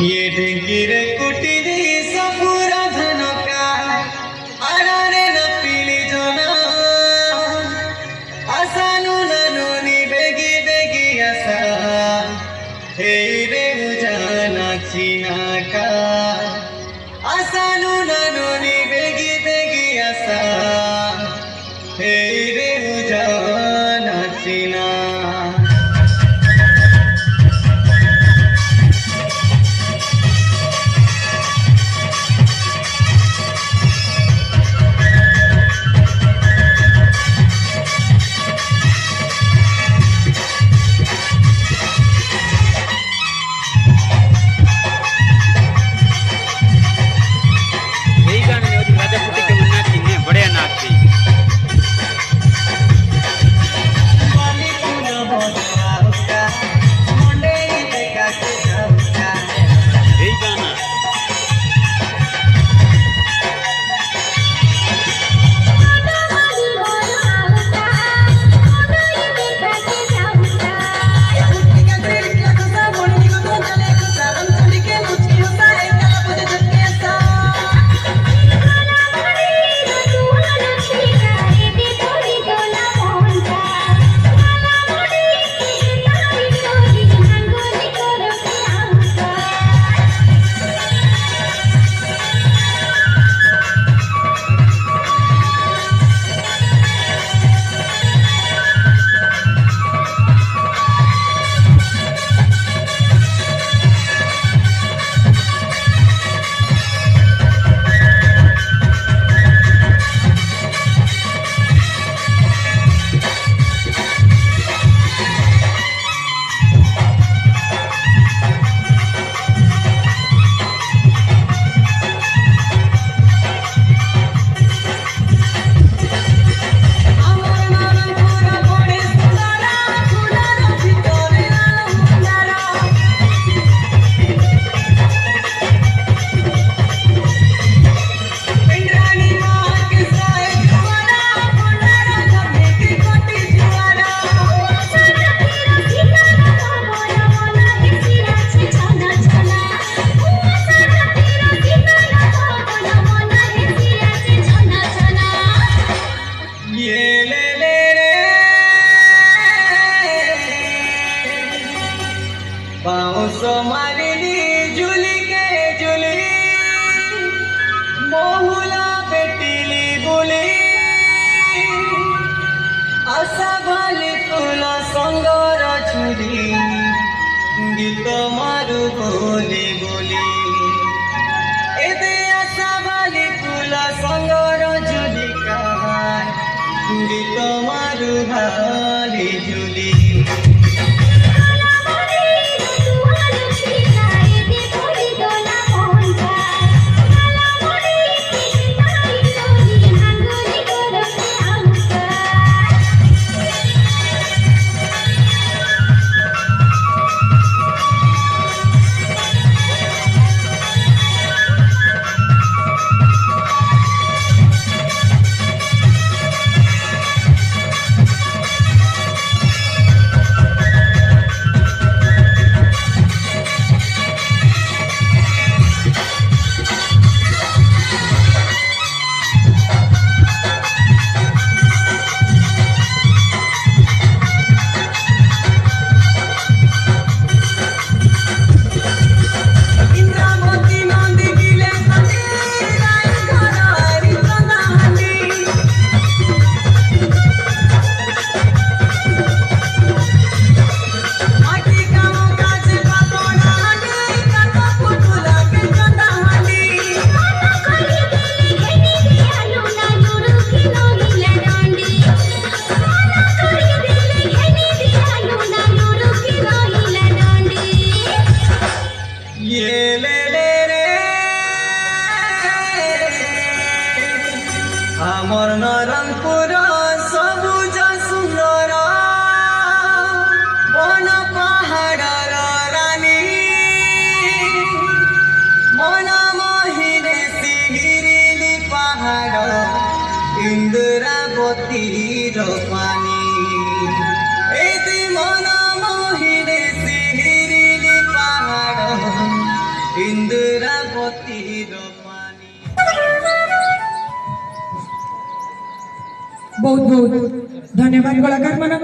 ये ढेंगी रे कुटी सपुरा धनका अरारे न पीली जना आसानु ननुनी बेगी बेगी आसा हे रे जाना चिनाका आसानु ननुनी बेगी बेगी आसा हे रे जाना चिना बाउंसो मारिली झुली के झुली मोहुला बेटिली बुली आशा भाली फुला संगर झुली गीत मारू बोली बोली एदे आशा भाली फुला संगर झुली काय गीत मारू भाली झुली पानी एति मन मोहिरे सिहिरिली पहाड़ इंद्रावतीर पानी। बहुत बहुत धन्यवाद कलाकार मान।